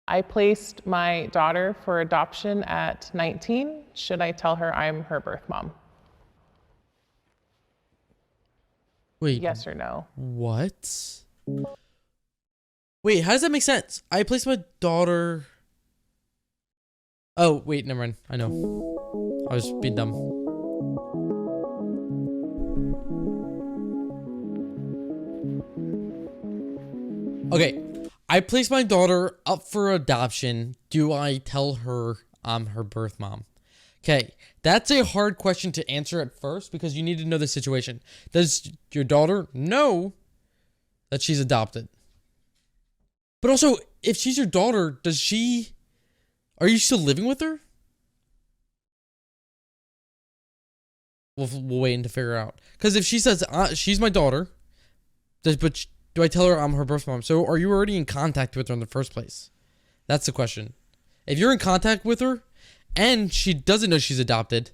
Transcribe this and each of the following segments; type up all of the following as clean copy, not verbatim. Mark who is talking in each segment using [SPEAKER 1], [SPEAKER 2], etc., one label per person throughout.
[SPEAKER 1] I placed my daughter for adoption at 19. Should I tell her I'm her birth mom?
[SPEAKER 2] Wait.
[SPEAKER 1] Yes or no?
[SPEAKER 2] What? Wait, how does that make sense? I placed my daughter... Oh, wait, never mind. I know. I was being dumb. Okay, I placed my daughter up for adoption. Do I tell her I'm her birth mom? Okay, that's a hard question to answer at first because you need to know the situation. Does your daughter know that she's adopted? But also, if she's your daughter, are you still living with her? We'll wait to figure out. Because if she says, she's my daughter, but do I tell her I'm her birth mom? So are you already in contact with her in the first place? That's the question. If you're in contact with her and she doesn't know she's adopted,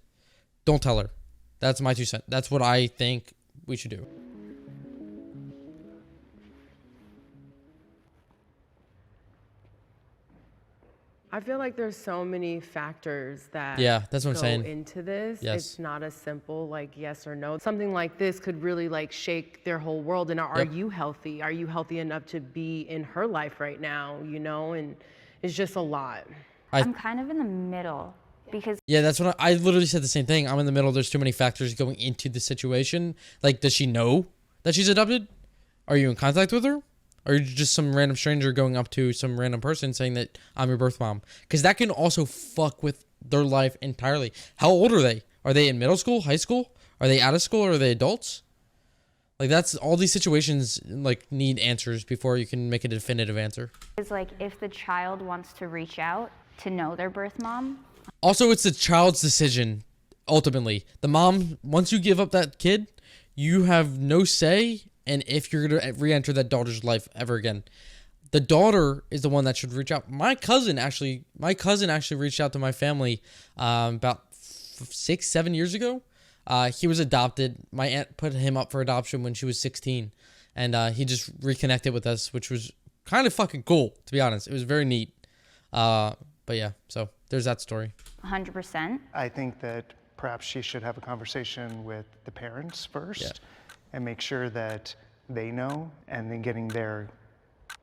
[SPEAKER 2] don't tell her. That's my 2 cents. That's what I think we should do.
[SPEAKER 3] I feel like there's so many factors that
[SPEAKER 2] that's what I'm saying.
[SPEAKER 3] go into this.
[SPEAKER 2] Yes.
[SPEAKER 3] It's not a simple like yes or no. Something like this could really like shake their whole world. And are you healthy? Are you healthy enough to be in her life right now? You know, and it's just a lot.
[SPEAKER 4] I'm kind of in the middle because
[SPEAKER 2] that's what I literally said the same thing. I'm in the middle. There's too many factors going into the situation. Like, does she know that she's adopted? Are you in contact with her? Or are you just some random stranger going up to some random person saying that I'm your birth mom? Because that can also fuck with their life entirely. How old are they? Are they in middle school, high school? Are they out of school, or are they adults? Like, that's all these situations like need answers before you can make a definitive answer.
[SPEAKER 4] it's like if the child wants to reach out to know their birth mom.
[SPEAKER 2] Also, it's the child's decision, ultimately. The mom, once you give up that kid, you have no say and if you're going to re-enter that daughter's life ever again. The daughter is the one that should reach out. My cousin actually reached out to my family about 6-7 years ago. He was adopted. My aunt put him up for adoption when she was 16. And he just reconnected with us, which was kind of fucking cool, to be honest. It was very neat. But yeah, so there's that story.
[SPEAKER 4] 100%.
[SPEAKER 5] I think that perhaps she should have a conversation with the parents first and make sure that they know, and then getting their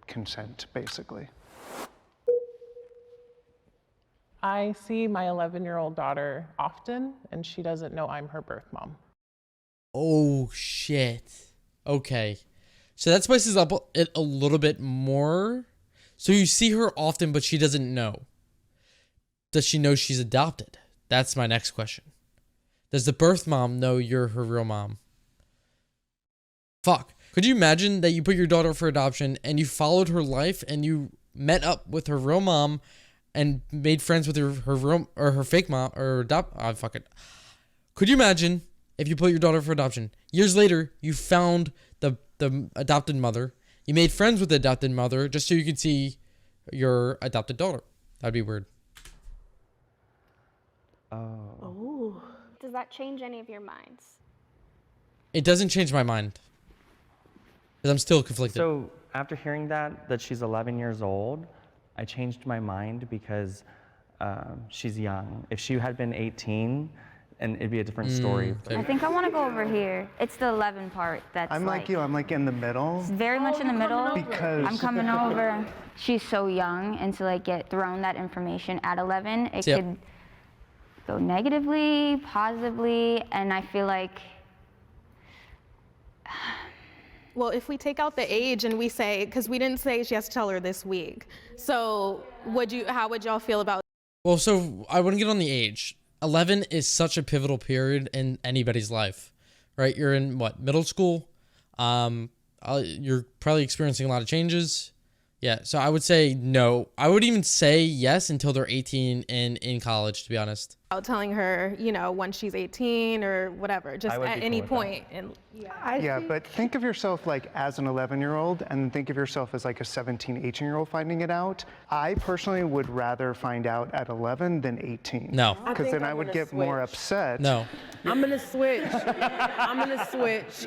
[SPEAKER 5] consent, basically.
[SPEAKER 1] I see my 11-year-old daughter often, and she doesn't know I'm her birth mom.
[SPEAKER 2] Oh, shit. Okay. So that spices up it a little bit more. So you see her often, but she doesn't know. Does she know she's adopted? That's my next question. Does the birth mom know you're her real mom? Fuck. Could you imagine that you put your daughter for adoption and you followed her life and you met up with her real mom and made friends with her real or her fake mom or fuck it. Could you imagine if you put your daughter for adoption? Years later, you found the adopted mother. You made friends with the adopted mother just so you could see your adopted daughter. That'd be weird.
[SPEAKER 3] Oh.
[SPEAKER 6] Does that change any of your minds?
[SPEAKER 2] It doesn't change my mind. Because I'm still conflicted.
[SPEAKER 7] So after hearing that she's 11 years old, I changed my mind because she's young. If she had been 18, and it'd be a different story.
[SPEAKER 2] Okay.
[SPEAKER 4] I think I want to go over here. It's the 11 part that's
[SPEAKER 5] I'm like you, I'm like in the middle.
[SPEAKER 4] very much in the middle.
[SPEAKER 5] Because
[SPEAKER 4] I'm coming over. She's so young, and to like get thrown that information at 11, it
[SPEAKER 2] Yep.
[SPEAKER 4] could go negatively, positively, and I feel like
[SPEAKER 6] Well, if we take out the age and we say, because we didn't say she has to tell her this week. So how would y'all feel about?
[SPEAKER 2] Well, so I wouldn't get on the age. 11 is such a pivotal period in anybody's life, right? You're in middle school. You're probably experiencing a lot of changes. Yeah, so I would say no. I would even say yes until they're 18 and in college, to be honest.
[SPEAKER 6] Telling her, when she's 18 or whatever, just
[SPEAKER 7] I would
[SPEAKER 6] at
[SPEAKER 7] be
[SPEAKER 6] any
[SPEAKER 7] cool with
[SPEAKER 6] point. And
[SPEAKER 5] yeah, but think of yourself like as an 11-year-old and think of yourself as like a 17, 18-year-old finding it out. I personally would rather find out at 11 than 18.
[SPEAKER 2] No.
[SPEAKER 5] Because then I would get more upset.
[SPEAKER 2] No.
[SPEAKER 3] I'm gonna switch.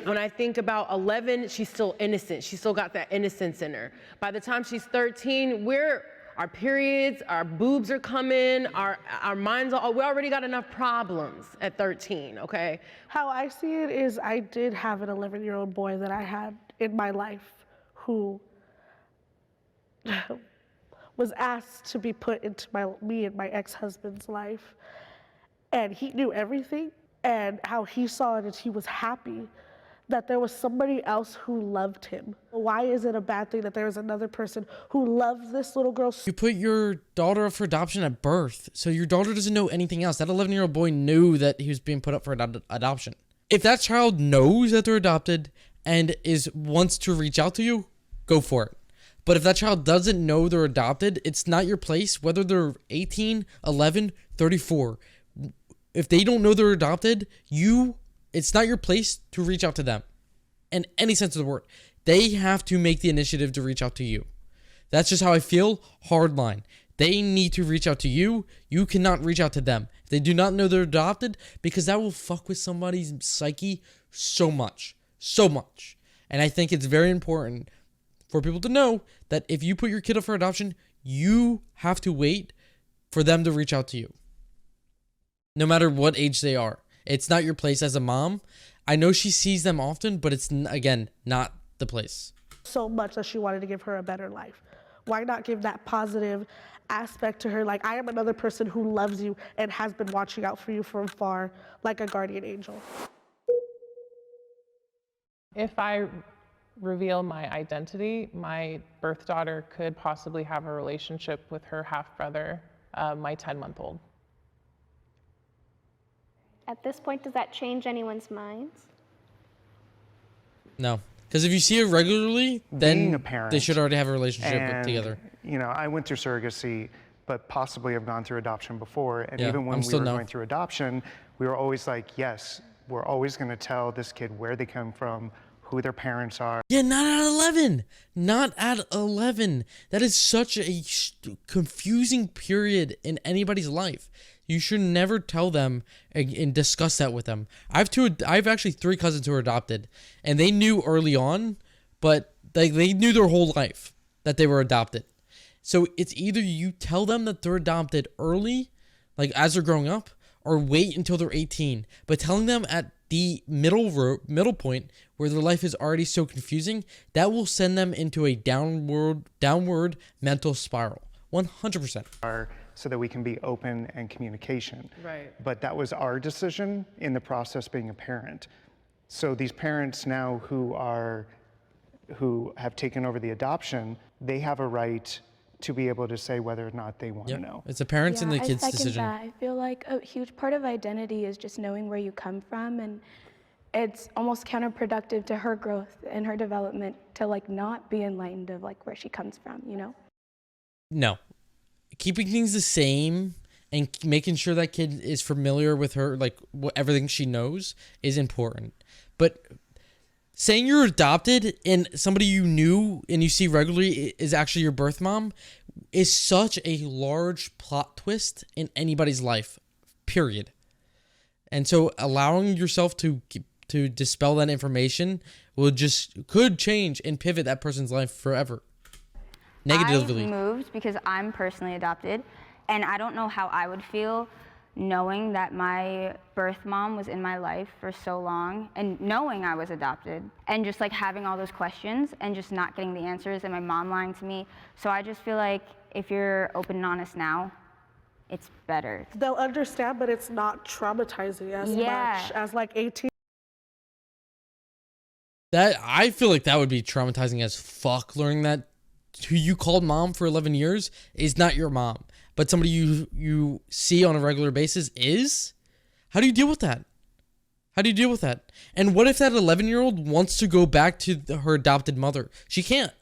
[SPEAKER 3] When I think about 11, she's still innocent. She's still got that innocence in her. By the time she's 13, our periods, our boobs are coming, our minds are, we already got enough problems at 13, okay?
[SPEAKER 8] How I see it is I did have an 11-year-old boy that I had in my life who was asked to be put into me and my ex-husband's life. And he knew everything, and how he saw it is he was happy that there was somebody else who loved him. Why is it a bad thing that there is another person who loves this little girl?
[SPEAKER 2] You put your daughter up for adoption at birth, so your daughter doesn't know anything else. That 11-year-old boy knew that he was being put up for adoption. If that child knows that they're adopted and wants to reach out to you, go for it. But if that child doesn't know they're adopted, it's not your place, whether they're 18, 11, 34. If they don't know they're adopted, it's not your place to reach out to them in any sense of the word. They have to make the initiative to reach out to you. That's just how I feel. Hard line. They need to reach out to you. You cannot reach out to them. They do not know they're adopted, because that will fuck with somebody's psyche so much. So much. And I think it's very important for people to know that if you put your kid up for adoption, you have to wait for them to reach out to you. No matter what age they are. It's not your place as a mom. I know she sees them often, but it's, again, not the place.
[SPEAKER 8] So much that she wanted to give her a better life. Why not give that positive aspect to her? Like, I am another person who loves you and has been watching out for you from far, like a guardian angel.
[SPEAKER 1] If I reveal my identity, my birth daughter could possibly have a relationship with her half-brother, my 10-month-old.
[SPEAKER 9] At this point, does that change anyone's minds?
[SPEAKER 2] No. Because if you see it regularly, then
[SPEAKER 5] a parent,
[SPEAKER 2] they should already have a relationship together.
[SPEAKER 5] You know, I went through surrogacy, but possibly have gone through adoption before. And
[SPEAKER 2] Yeah,
[SPEAKER 5] even when
[SPEAKER 2] I'm
[SPEAKER 5] we
[SPEAKER 2] still
[SPEAKER 5] were
[SPEAKER 2] no.
[SPEAKER 5] going through adoption, we were always like, yes, we're always going to tell this kid where they come from, who their parents are.
[SPEAKER 2] Yeah, not at 11. Not at 11. That is such a confusing period in anybody's life. You should never tell them and discuss that with them. I have actually 3 cousins who are adopted, and they knew early on, but they knew their whole life that they were adopted. So it's either you tell them that they're adopted early, like as they're growing up, or wait until they're 18. But telling them at the middle point where their life is already so confusing, that will send them into a downward mental spiral. 100%.
[SPEAKER 5] So that we can be open and communication.
[SPEAKER 3] Right.
[SPEAKER 5] But that was our decision in the process being a parent. So these parents now who have taken over the adoption, they have a right to be able to say whether or not they want to know.
[SPEAKER 2] It's the parents and the kids'
[SPEAKER 10] I second
[SPEAKER 2] decision.
[SPEAKER 10] that. I feel like a huge part of identity is just knowing where you come from, and it's almost counterproductive to her growth and her development to like not be enlightened of like where she comes from, you know?
[SPEAKER 2] No. Keeping things the same and making sure that kid is familiar with her, like everything she knows, is important. But saying you're adopted and somebody you knew and you see regularly is actually your birth mom is such a large plot twist in anybody's life, period. And so allowing yourself to dispel that information could change and pivot that person's life forever. Negatively.
[SPEAKER 4] I moved because I'm personally adopted, and I don't know how I would feel knowing that my birth mom was in my life for so long and knowing I was adopted and just like having all those questions and just not getting the answers and my mom lying to me. So I just feel like if you're open and honest now, it's better.
[SPEAKER 8] They'll understand, but it's not traumatizing as much as like 18.
[SPEAKER 2] That I feel like that would be traumatizing as fuck, learning that who you called mom for 11 years is not your mom, but somebody you see on a regular basis is. How do you deal with that? How do you deal with that? And what if that 11-year-old wants to go back to her adopted mother? She can't.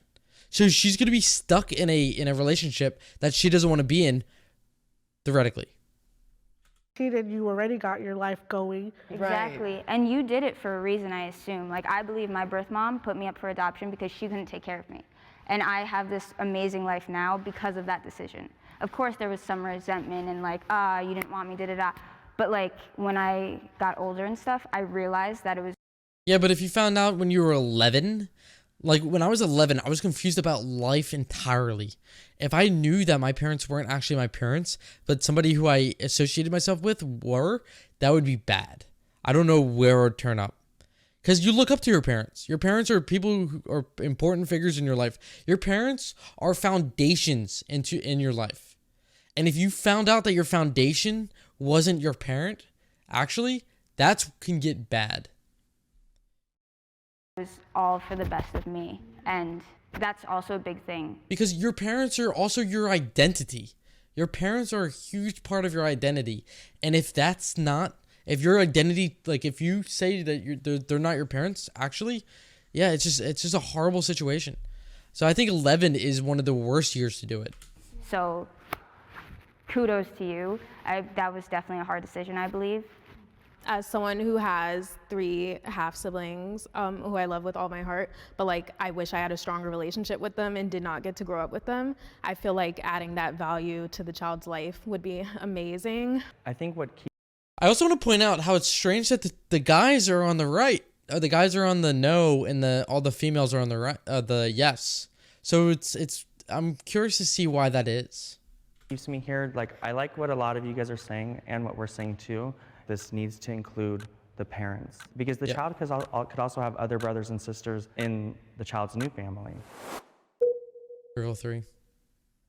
[SPEAKER 2] So she's going to be stuck in a relationship that she doesn't want to be in, theoretically.
[SPEAKER 8] And you already got your life going.
[SPEAKER 4] Exactly.
[SPEAKER 3] Right.
[SPEAKER 4] And you did it for a reason, I assume. Like, I believe my birth mom put me up for adoption because she couldn't take care of me. And I have this amazing life now because of that decision. Of course, there was some resentment and like, you didn't want me, da-da-da. But like, when I got older and stuff, I realized that it was...
[SPEAKER 2] Yeah, but if you found out when you were 11, Like when I was 11, I was confused about life entirely. If I knew that my parents weren't actually my parents, but somebody who I associated myself with were, that would be bad. I don't know where it would turn up. Because you look up to your parents. Your parents are people who are important figures in your life. Your parents are foundations in your life. And if you found out that your foundation wasn't your parent, actually, that can get bad.
[SPEAKER 4] It was all for the best of me, and that's also a big thing.
[SPEAKER 2] Because your parents are also your identity. Your parents are a huge part of your identity. And if that's not, if your identity, like if you say that they're not your parents, actually, yeah, it's just a horrible situation. So I think 11 is one of the worst years to do it.
[SPEAKER 4] So kudos to you. That was definitely a hard decision, I believe.
[SPEAKER 6] As someone who has 3 half siblings, who I love with all my heart, but like I wish I had a stronger relationship with them and did not get to grow up with them, I feel like adding that value to the child's life would be amazing.
[SPEAKER 7] I think what
[SPEAKER 2] I also want to point out how it's strange that the guys are on the right, or the guys are on the no, and all the females are on the right, the yes. So it's I'm curious to see why that is.
[SPEAKER 7] keeps me here, like I like what a lot of you guys are saying and what we're saying too. This needs to include the parents, because the child could also have other brothers and sisters in the child's new family.
[SPEAKER 2] Girl 3.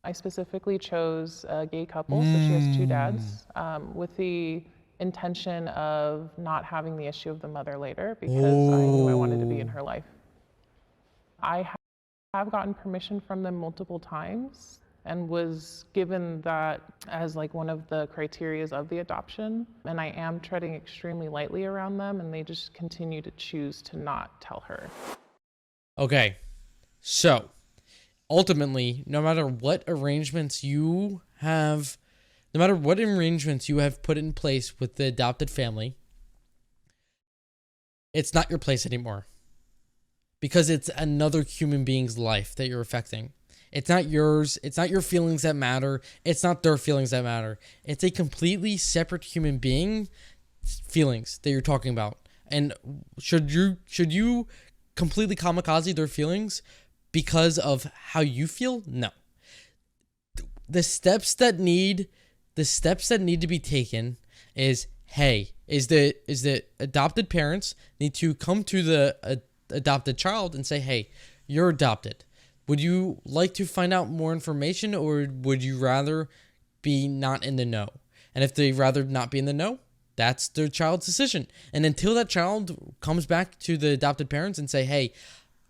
[SPEAKER 1] I specifically chose a gay couple, so she has 2 dads, with the intention of not having the issue of the mother later, because I knew I wanted to be in her life. I have gotten permission from them multiple times and was given that as like one of the criterias of the adoption. And I am treading extremely lightly around them, and they just continue to choose to not tell her.
[SPEAKER 2] Okay, so ultimately, no matter what arrangements you have put in place with the adopted family, it's not your place anymore. Because it's another human being's life that you're affecting. It's not yours. It's not your feelings that matter. It's not their feelings that matter. It's a completely separate human being feelings that you're talking about. And should you completely kamikaze their feelings because of how you feel? No. The steps that need to be taken is, hey, is the adopted parents need to come to the adopted child and say, hey, you're adopted. Would you like to find out more information, or would you rather be not in the know? And if they rather not be in the know, that's their child's decision. And until that child comes back to the adopted parents and say, hey,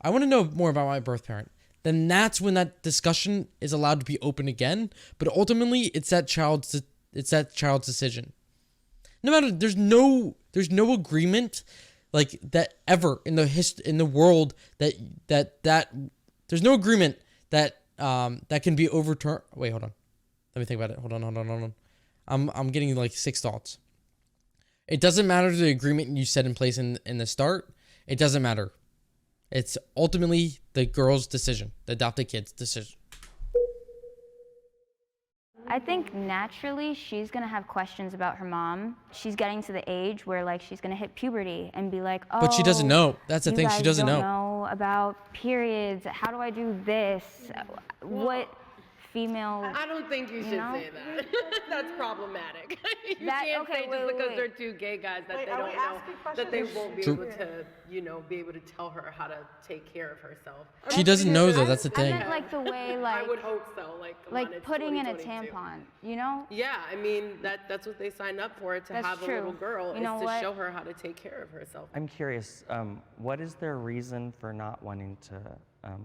[SPEAKER 2] I want to know more about my birth parent, then that's when that discussion is allowed to be open again. But ultimately, it's that child's decision. No matter, there's no agreement like that ever in the world that there's no agreement that that can be overturned. Wait, hold on. Let me think about it. Hold on. I'm getting like 6 thoughts. It doesn't matter the agreement you set in place in the start. It doesn't matter. It's ultimately the girl's decision, the adopted kid's decision.
[SPEAKER 4] I think naturally she's gonna have questions about her mom. She's getting to the age where like she's gonna hit puberty and be like, oh,
[SPEAKER 2] but she doesn't know. That's the thing. She doesn't
[SPEAKER 4] don't
[SPEAKER 2] know.
[SPEAKER 4] know about periods. How do I do this? What female?
[SPEAKER 3] I don't think you should say that. That's problematic. You
[SPEAKER 4] That-
[SPEAKER 3] can't
[SPEAKER 4] okay,
[SPEAKER 3] say
[SPEAKER 4] wait,
[SPEAKER 3] just
[SPEAKER 4] wait,
[SPEAKER 3] because
[SPEAKER 4] wait.
[SPEAKER 3] they're 2 gay guys that
[SPEAKER 8] Wait,
[SPEAKER 3] they
[SPEAKER 8] are
[SPEAKER 3] don't
[SPEAKER 8] we
[SPEAKER 3] know
[SPEAKER 8] asking
[SPEAKER 3] that they
[SPEAKER 8] questions?
[SPEAKER 3] won't be
[SPEAKER 2] True.
[SPEAKER 3] able to, be able to tell her how to take care of herself.
[SPEAKER 2] She doesn't know though. That's the
[SPEAKER 4] I
[SPEAKER 2] thing.
[SPEAKER 4] meant like the way like
[SPEAKER 3] I would hope so. Come on, it's
[SPEAKER 4] putting in a
[SPEAKER 3] 2022.
[SPEAKER 4] tampon, you know?
[SPEAKER 3] Yeah, I mean that's what they signed up for, to
[SPEAKER 4] That's
[SPEAKER 3] have a
[SPEAKER 4] true.
[SPEAKER 3] little girl,
[SPEAKER 4] You
[SPEAKER 3] is
[SPEAKER 4] know
[SPEAKER 3] to
[SPEAKER 4] what?
[SPEAKER 3] show her how to take care of herself.
[SPEAKER 7] I'm curious, what is their reason for not wanting to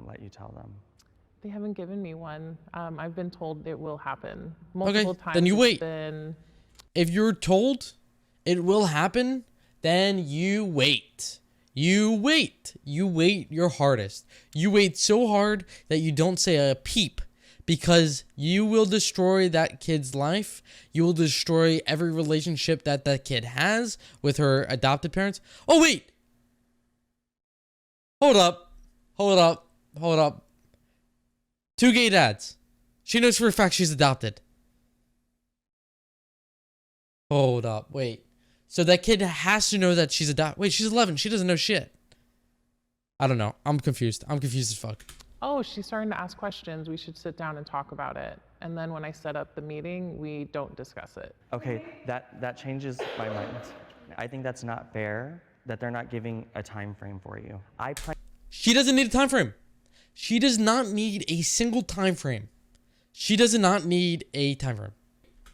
[SPEAKER 7] let you tell them?
[SPEAKER 1] They haven't given me one. I've been told it will happen multiple times.
[SPEAKER 2] then you
[SPEAKER 1] it's
[SPEAKER 2] wait.
[SPEAKER 1] been-
[SPEAKER 2] If you're told it will happen, then you wait. You wait. You wait your hardest. You wait so hard that you don't say a peep, because you will destroy that kid's life. You will destroy every relationship that that kid has with her adopted parents. Oh, wait. Hold up. 2 gay dads. She knows for a fact she's adopted. Hold up. Wait. So that kid has to know that she's adopted. Wait, she's 11. She doesn't know shit. I don't know. I'm confused. I'm confused as fuck.
[SPEAKER 1] Oh, she's starting to ask questions. We should sit down and talk about it. And then when I set up the meeting, we don't discuss it.
[SPEAKER 7] Okay, that changes my mind. I think that's not fair that they're not giving a time frame for you.
[SPEAKER 2] She doesn't need a time frame. She does not need a single time frame. She does not need a time frame.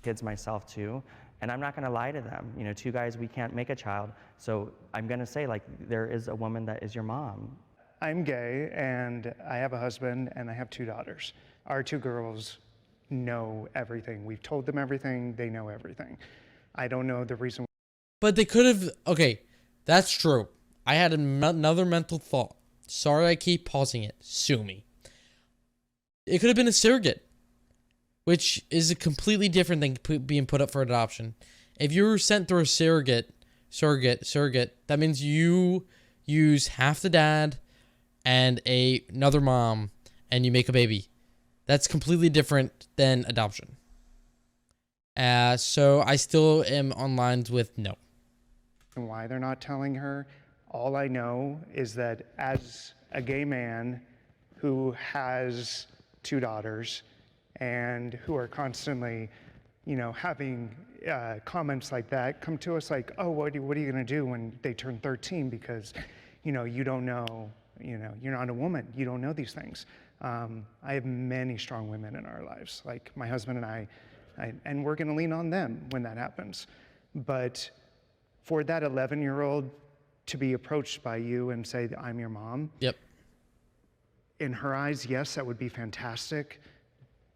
[SPEAKER 7] Kids myself too, and I'm not gonna lie to them. You know, two guys, we can't make a child. So I'm gonna say, like, there is a woman that is your mom.
[SPEAKER 5] I'm gay, and I have a husband, and I have 2 daughters. Our 2 girls know everything. We've told them everything. They know everything. I don't know the reason.
[SPEAKER 2] But they could have... Okay, that's true. I had another mental thought. Sorry I keep pausing it. Sue me. It could have been a surrogate, which is a completely different thing being put up for adoption. If you were sent through a surrogate, that means you use half the dad and another mom, and you make a baby. That's completely different than adoption. So I still am on lines with no.
[SPEAKER 5] And why they're not telling her. All I know is that as a gay man who has 2 daughters and who are constantly, having comments like that come to us like, oh, what are you going to do when they turn 13? Because, you don't know, you're not a woman. You don't know these things. I have many strong women in our lives, like my husband and I and we're going to lean on them when that happens. But for that 11-year-old to be approached by you and say, I'm your mom.
[SPEAKER 2] Yep.
[SPEAKER 5] In her eyes, yes, that would be fantastic.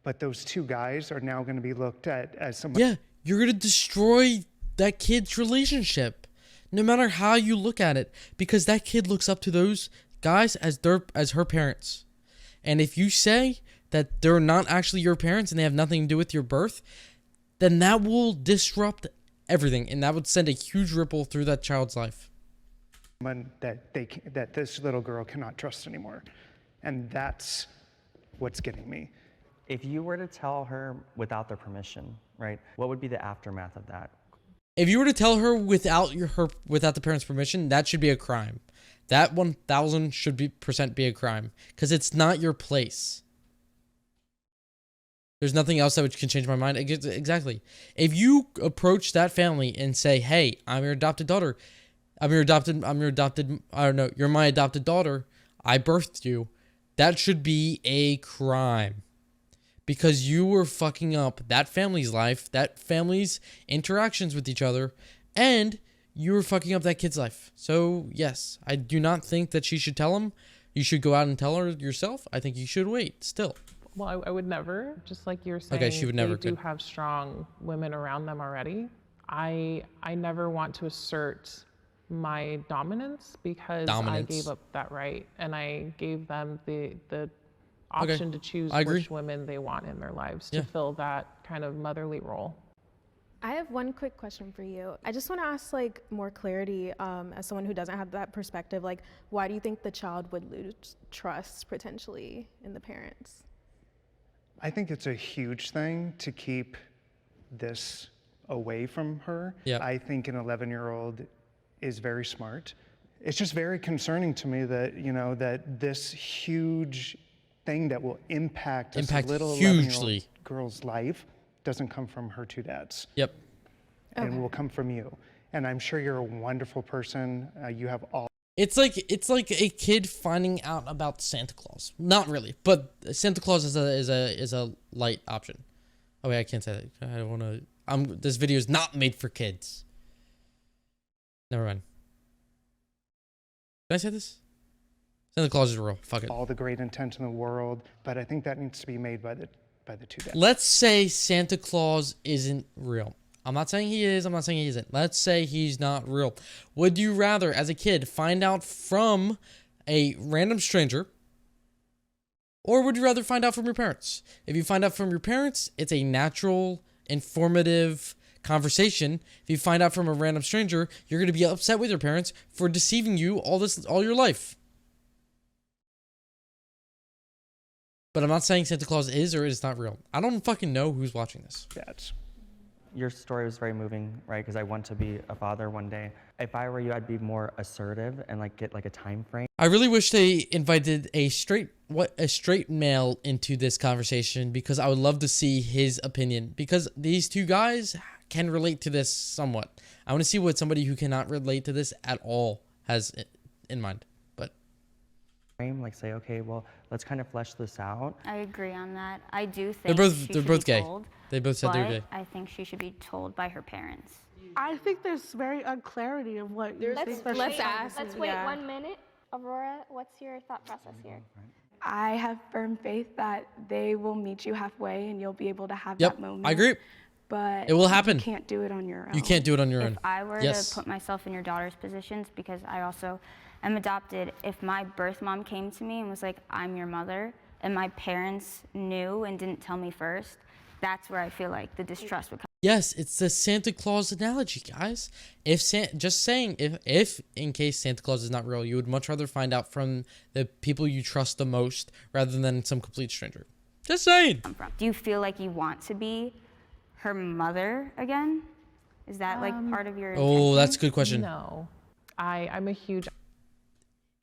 [SPEAKER 5] But those 2 guys are now going to be looked at as someone.
[SPEAKER 2] Yeah, you're going to destroy that kid's relationship, no matter how you look at it, because that kid looks up to those guys as her parents. And if you say that they're not actually your parents and they have nothing to do with your birth, then that will disrupt everything, and that would send a huge ripple through that child's life.
[SPEAKER 5] That this little girl cannot trust anymore. And that's what's getting me.
[SPEAKER 7] If you were to tell her without their permission, right, what would be the aftermath of that?
[SPEAKER 2] If you were to tell her without the parents' permission, that should be a crime. That 1,000% should be a crime, because it's not your place. There's nothing else that can change my mind. Exactly. If you approach that family and say, hey, I'm your adopted daughter. You're my adopted daughter. I birthed you. That should be a crime. Because you were fucking up that family's life, that family's interactions with each other, and you were fucking up that kid's life. So, yes, I do not think that she should tell him. You should go out and tell her yourself. I think you should wait still.
[SPEAKER 1] Well, I would never, just like you're saying,
[SPEAKER 2] okay, she would never.
[SPEAKER 1] They do have strong women around them already. I never want to assert my dominance because I gave up that right, and I gave them the option to choose which women they want in their lives to fill that kind of motherly role.
[SPEAKER 6] I have one quick question for you. I just want to ask more clarity as someone who doesn't have that perspective. Why do you think the child would lose trust potentially in the parents?
[SPEAKER 5] I think it's a huge thing to keep this away from her.
[SPEAKER 2] Yep.
[SPEAKER 5] I think an 11-year-old is very smart. It's just very concerning to me that, that this huge thing that will impact this little 11-year-old girl's life doesn't come from her 2 dads.
[SPEAKER 2] Yep.
[SPEAKER 5] And will come from you. And I'm sure you're a wonderful person. You have all.
[SPEAKER 2] It's like a kid finding out about Santa Claus. Not really, but Santa Claus is a light option. Oh wait, I can't say that. I don't want to. This video is not made for kids. Never mind. Did I say this? Santa Claus is real. Fuck it.
[SPEAKER 5] All the great intent in the world, but I think that needs to be made by the 2 dads.
[SPEAKER 2] Let's say Santa Claus isn't real. I'm not saying he is. I'm not saying he isn't. Let's say he's not real. Would you rather, as a kid, find out from a random stranger, or would you rather find out from your parents? If you find out from your parents, it's a natural, informative conversation. If you find out from a random stranger, you're going to be upset with your parents for deceiving you all your life. But I'm not saying Santa Claus is or is not real. I don't fucking know who's watching this.
[SPEAKER 5] Dads.
[SPEAKER 7] Your story was very moving, right? Because I want to be a father one day. If I were you, I'd be more assertive and like get like a time frame.
[SPEAKER 2] I really wish they invited a straight male into this conversation, because I would love to see his opinion, because these two guys can relate to this somewhat. I want to see what somebody who cannot relate to this at all has in mind. But
[SPEAKER 7] Like say, okay, well, let's kind of flesh this out.
[SPEAKER 4] I agree on that. I do think
[SPEAKER 2] they're
[SPEAKER 4] she
[SPEAKER 2] both
[SPEAKER 4] should be
[SPEAKER 2] gay.
[SPEAKER 4] told,
[SPEAKER 2] They both said they're
[SPEAKER 4] but
[SPEAKER 2] gay.
[SPEAKER 4] I think she should be told by her parents.
[SPEAKER 8] I think there's very unclarity of what you think.
[SPEAKER 6] Let's ask.
[SPEAKER 9] Let's wait
[SPEAKER 6] yeah.
[SPEAKER 9] 1 minute. Aurora, what's your thought process here?
[SPEAKER 10] I have firm faith that they will meet you halfway and you'll be able to have
[SPEAKER 2] Yep,
[SPEAKER 10] that moment.
[SPEAKER 2] I agree.
[SPEAKER 10] But
[SPEAKER 2] It will happen.
[SPEAKER 10] You can't do it on your own.
[SPEAKER 2] You can't do it on your own.
[SPEAKER 4] If I were
[SPEAKER 2] Yes.
[SPEAKER 4] to put myself in your daughter's positions, because I also am adopted, if my birth mom came to me and was like, I'm your mother, and my parents knew and didn't tell me first, that's where I feel like the distrust would come.
[SPEAKER 2] Yes, it's the Santa Claus analogy, guys. If in case Santa Claus is not real, you would much rather find out from the people you trust the most rather than some complete stranger. Just saying.
[SPEAKER 4] Do you feel like you want to be her mother again? Is that like part of your
[SPEAKER 2] Oh,
[SPEAKER 4] intention?
[SPEAKER 2] that's a good question.
[SPEAKER 1] No, I'm a huge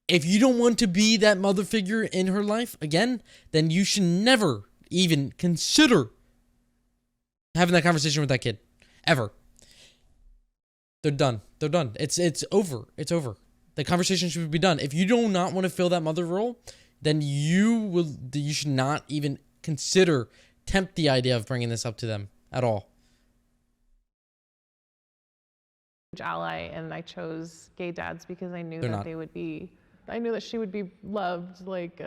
[SPEAKER 2] If you don't want to be that mother figure in her life again, then you should never even consider having that conversation with that kid. Ever. They're done. They're done. It's over. It's over. The conversation should be done. If you do not want to fill that mother role, then you should not even tempt the idea of bringing this up to them at all.
[SPEAKER 1] ally, and I chose gay dads because I knew
[SPEAKER 2] They're
[SPEAKER 1] that
[SPEAKER 2] not.
[SPEAKER 1] I knew that she would be loved like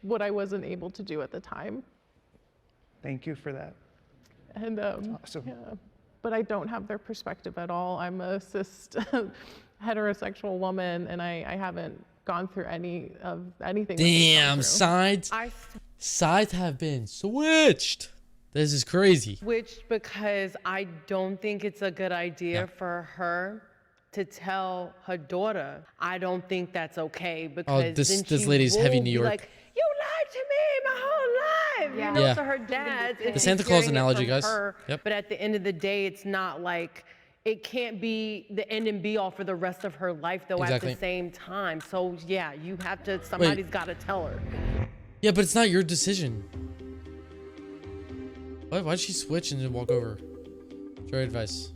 [SPEAKER 1] what I wasn't able to do at the time.
[SPEAKER 5] Thank you for that.
[SPEAKER 1] And
[SPEAKER 5] Awesome.
[SPEAKER 1] yeah, but I don't have their perspective at all. I'm a cis heterosexual woman, and I haven't gone through anything. That they've gone
[SPEAKER 2] Damn,
[SPEAKER 1] through.
[SPEAKER 2] sides have been switched. This is crazy.
[SPEAKER 3] Switched because I don't think it's a good idea for her to tell her daughter. I don't think that's okay, because
[SPEAKER 2] this
[SPEAKER 3] then she
[SPEAKER 2] lady's heavy
[SPEAKER 3] will
[SPEAKER 2] New
[SPEAKER 3] be
[SPEAKER 2] York.
[SPEAKER 3] like, you lied to me my whole life,
[SPEAKER 4] Yeah.
[SPEAKER 3] you know,
[SPEAKER 2] Yeah.
[SPEAKER 3] to her dad.
[SPEAKER 2] The Santa Claus analogy, guys. Yep.
[SPEAKER 3] But at the end of the day, it's not like, it can't be the end and be all for the rest of her life, though,
[SPEAKER 2] Exactly.
[SPEAKER 3] at the same time. So yeah, you have to, somebody's got to tell her.
[SPEAKER 2] Yeah, but it's not your decision. Why'd she switch and then walk over? What's your advice?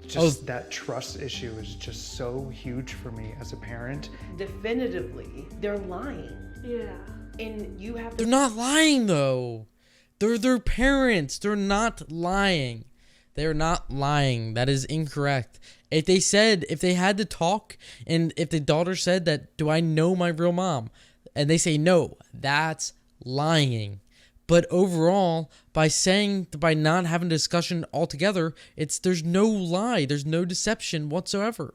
[SPEAKER 5] Just that trust issue is just so huge for me as a parent.
[SPEAKER 3] Definitively, they're lying.
[SPEAKER 8] Yeah.
[SPEAKER 3] And you have to.
[SPEAKER 2] They're not lying, though. They're their parents. They're not lying. They're not lying. That is incorrect. If they had to talk, and if the daughter said that, do I know my real mom? And they say no, that's lying. But overall, by not having a discussion altogether, there's no lie. There's no deception whatsoever.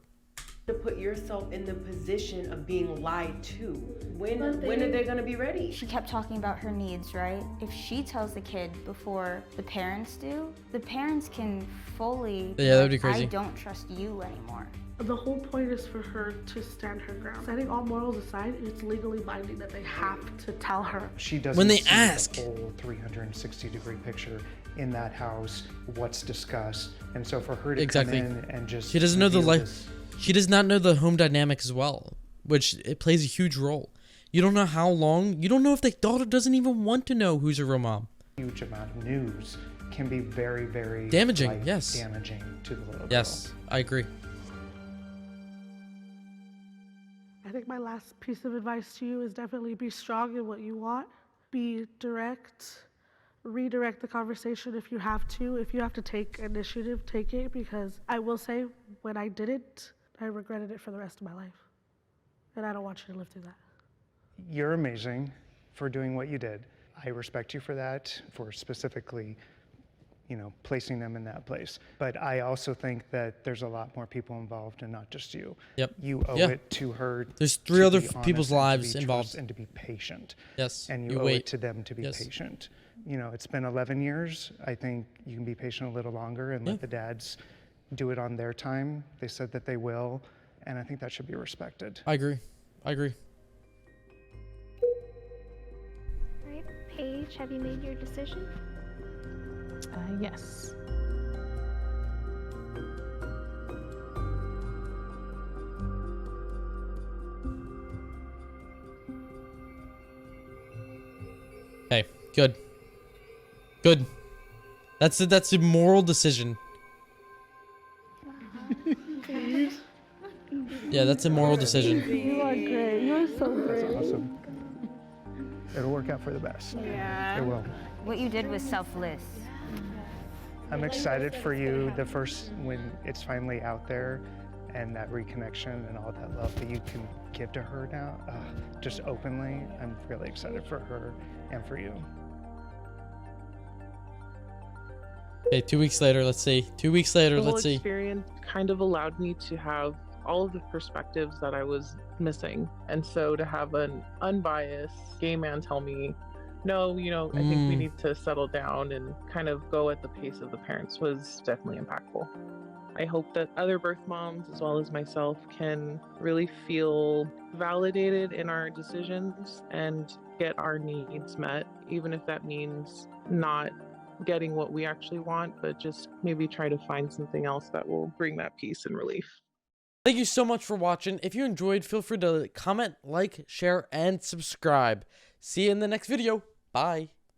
[SPEAKER 3] To put yourself in the position of being lied to. When are they gonna be ready?
[SPEAKER 4] She kept talking about her needs, right? If she tells the kid before the parents do, the parents can fully
[SPEAKER 2] Yeah, that'd be crazy.
[SPEAKER 4] I don't trust you anymore.
[SPEAKER 8] The whole point is for her to stand her ground. Setting all morals aside, it's legally binding that they have to tell her.
[SPEAKER 5] She doesn't
[SPEAKER 2] When they
[SPEAKER 5] see
[SPEAKER 2] ask.
[SPEAKER 5] the whole 360-degree picture in that house, what's discussed. And so for her to
[SPEAKER 2] Exactly.
[SPEAKER 5] come in and just
[SPEAKER 2] She doesn't know the
[SPEAKER 5] reveal
[SPEAKER 2] life.
[SPEAKER 5] this-
[SPEAKER 2] She does not know the home dynamic as well, which it plays a huge role. You don't know how long. You don't know if the daughter doesn't even want to know who's her real mom.
[SPEAKER 5] huge amount of news can be very, very
[SPEAKER 2] Damaging,
[SPEAKER 5] life
[SPEAKER 2] yes.
[SPEAKER 5] damaging to the little girl.
[SPEAKER 2] Yes, I agree.
[SPEAKER 8] I think my last piece of advice to you is definitely be strong in what you want. Be direct. Redirect the conversation if you have to. If you have to take initiative, take it, because I will say, when I didn't, I regretted it for the rest of my life. And I don't want you to live through that.
[SPEAKER 5] You're amazing for doing what you did. I respect you for that, for specifically, placing them in that place. But I also think that there's a lot more people involved and not just you.
[SPEAKER 2] Yep.
[SPEAKER 5] You owe
[SPEAKER 2] Yeah.
[SPEAKER 5] it to her.
[SPEAKER 2] There's
[SPEAKER 5] to
[SPEAKER 2] 3 other
[SPEAKER 5] be honest
[SPEAKER 2] people's
[SPEAKER 5] and to
[SPEAKER 2] lives
[SPEAKER 5] be
[SPEAKER 2] involved.
[SPEAKER 5] trust and to be patient.
[SPEAKER 2] Yes.
[SPEAKER 5] And
[SPEAKER 2] you
[SPEAKER 5] you owe
[SPEAKER 2] wait.
[SPEAKER 5] it to them to be
[SPEAKER 2] Yes.
[SPEAKER 5] patient. It's been 11 years. I think you can be patient a little longer and let the dads do it on their time. They said that they will, and I think that should be respected.
[SPEAKER 2] I agree.
[SPEAKER 9] All right, Paige, have you made your decision?
[SPEAKER 1] Yes.
[SPEAKER 2] Okay, good. Good. That's a moral decision. Yeah, that's a moral decision.
[SPEAKER 8] You are great. You are so great.
[SPEAKER 5] That's awesome. It'll work out for the best.
[SPEAKER 6] Yeah.
[SPEAKER 5] It will.
[SPEAKER 4] What you did was selfless.
[SPEAKER 5] I'm excited for you when it's finally out there and that reconnection and all that love that you can give to her now, just openly. I'm really excited for her and for you.
[SPEAKER 2] Okay, 2 weeks later, let's see. 2 weeks later,
[SPEAKER 1] The whole
[SPEAKER 2] let's see.
[SPEAKER 1] experience kind of allowed me to have all of the perspectives that I was missing. And so to have an unbiased gay man tell me, no, I think we need to settle down and kind of go at the pace of the parents was definitely impactful. I hope that other birth moms, as well as myself, can really feel validated in our decisions and get our needs met, even if that means not getting what we actually want, but just maybe try to find something else that will bring that peace and relief.
[SPEAKER 2] Thank you so much for watching. If you enjoyed, feel free to comment, like, share, and subscribe. See you in the next video. Bye.